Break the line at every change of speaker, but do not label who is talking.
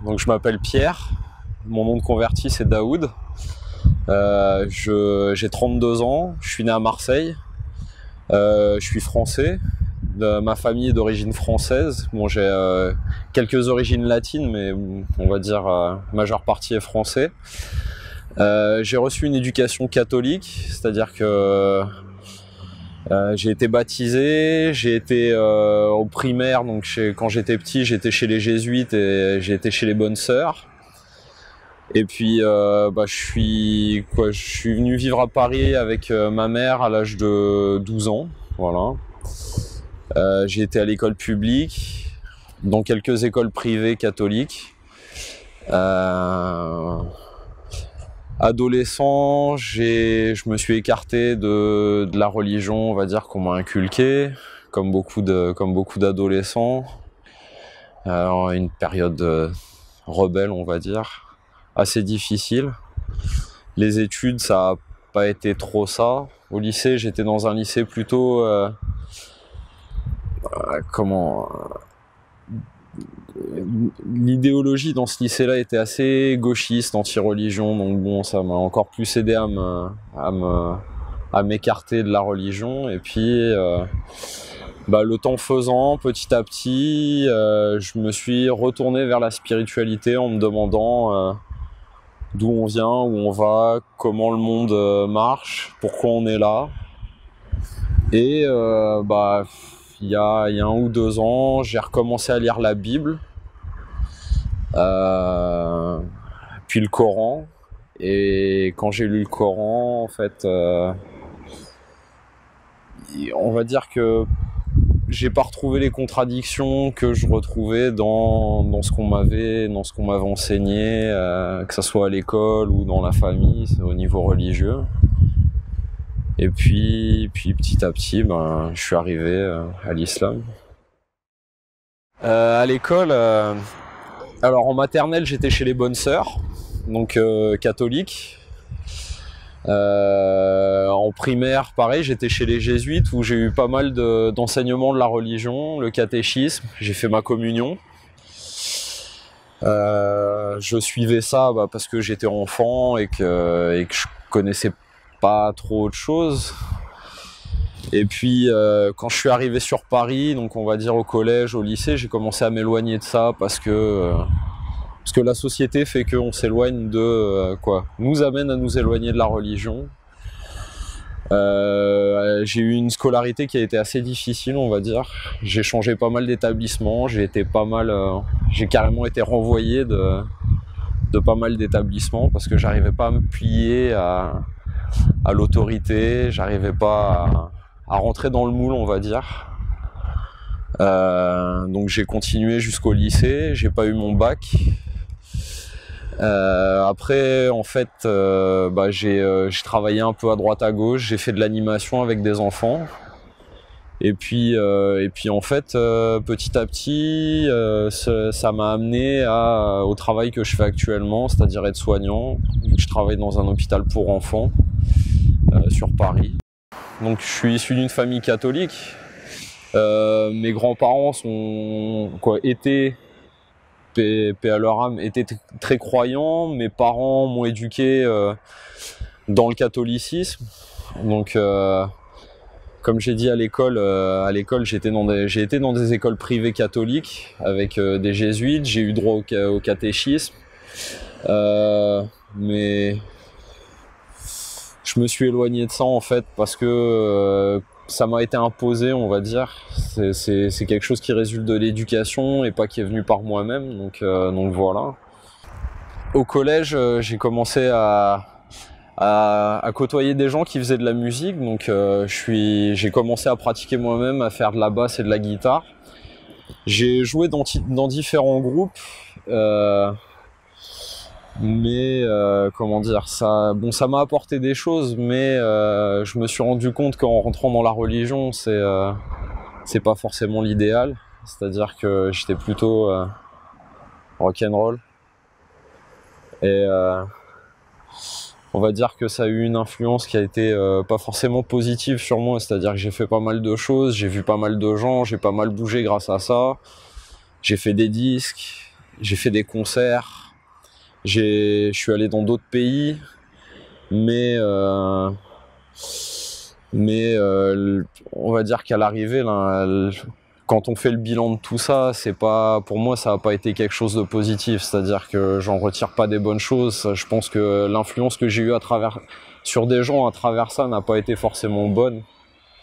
Donc je m'appelle Pierre, mon nom de converti c'est Daoud, j'ai 32 ans, je suis né à Marseille, je suis français, ma famille est d'origine française, bon, j'ai quelques origines latines mais on va dire majeure partie est français. J'ai reçu une éducation catholique, c'est-à-dire que j'ai été baptisé, j'ai été au primaire, donc quand j'étais petit, j'étais chez les jésuites et j'ai été chez les bonnes sœurs. Et puis je suis venu vivre à Paris avec ma mère à l'âge de 12 ans, voilà. J'ai été à l'école publique, dans quelques écoles privées catholiques. Adolescent, je me suis écarté de la religion, on va dire, qu'on m'a inculquée, comme beaucoup d'adolescents. Une période rebelle, on va dire, assez difficile. Les études, ça n'a pas été trop ça. Au lycée, j'étais dans un lycée plutôt... L'idéologie dans ce lycée-là était assez gauchiste, anti-religion, donc bon, ça m'a encore plus aidé à m'écarter de la religion. Et puis, le temps faisant, petit à petit, je me suis retourné vers la spiritualité en me demandant d'où on vient, où on va, comment le monde marche, pourquoi on est là. Et il y a 1 ou 2 ans, j'ai recommencé à lire la Bible, puis le Coran. Et quand j'ai lu le Coran, en fait, on va dire que j'ai pas retrouvé les contradictions que je retrouvais dans ce qu'on m'avait enseigné, que ce soit à l'école ou dans la famille, au niveau religieux. Et puis petit à petit, je suis arrivé à l'islam. À l'école, alors en maternelle, j'étais chez les bonnes sœurs, donc catholiques. En primaire, pareil, j'étais chez les jésuites où j'ai eu pas mal d'enseignements de la religion, le catéchisme, j'ai fait ma communion. Je suivais ça parce que j'étais enfant et que je connaissais pas trop autre chose. Et puis quand je suis arrivé sur Paris, donc on va dire au collège, au lycée, j'ai commencé à m'éloigner de ça parce que la société fait qu'on s'éloigne nous amène à nous éloigner de la religion. J'ai eu une scolarité qui a été assez difficile, on va dire. J'ai changé pas mal d'établissements, j'ai carrément été renvoyé de pas mal d'établissements parce que j'arrivais pas à me plier à l'autorité, j'arrivais pas à rentrer dans le moule, on va dire. Donc j'ai continué jusqu'au lycée, j'ai pas eu mon bac. Après, en fait, j'ai travaillé un peu à droite à gauche, j'ai fait de l'animation avec des enfants. Et puis en fait, petit à petit, ça m'a amené au travail que je fais actuellement, c'est-à-dire être soignant, vu que je travaille dans un hôpital pour enfants sur Paris. Donc je suis issu d'une famille catholique. Mes grands-parents étaient, paix à leur âme, étaient très croyants. Mes parents m'ont éduqué dans le catholicisme. Donc comme j'ai dit à l'école, j'ai été dans des écoles privées catholiques avec des jésuites, j'ai eu droit au catéchisme. Mais je me suis éloigné de ça en fait parce que ça m'a été imposé, on va dire. C'est quelque chose qui résulte de l'éducation et pas qui est venu par moi-même, donc voilà. Au collège, j'ai commencé à côtoyer des gens qui faisaient de la musique, donc j'ai commencé à pratiquer moi-même, à faire de la basse et de la guitare. J'ai joué dans différents groupes, mais comment dire, ça m'a apporté des choses, mais je me suis rendu compte qu'en rentrant dans la religion, c'est pas forcément l'idéal. C'est-à-dire que j'étais plutôt rock'n'roll. Et on va dire que ça a eu une influence qui a été pas forcément positive sur moi. C'est-à-dire que j'ai fait pas mal de choses, j'ai vu pas mal de gens, j'ai pas mal bougé grâce à ça. J'ai fait des disques, j'ai fait des concerts, je suis allé dans d'autres pays, mais on va dire qu'à l'arrivée, là, quand on fait le bilan de tout ça, c'est pas, pour moi, ça n'a pas été quelque chose de positif. C'est-à-dire que j'en retire pas des bonnes choses. Je pense que l'influence que j'ai eue sur des gens à travers ça n'a pas été forcément bonne.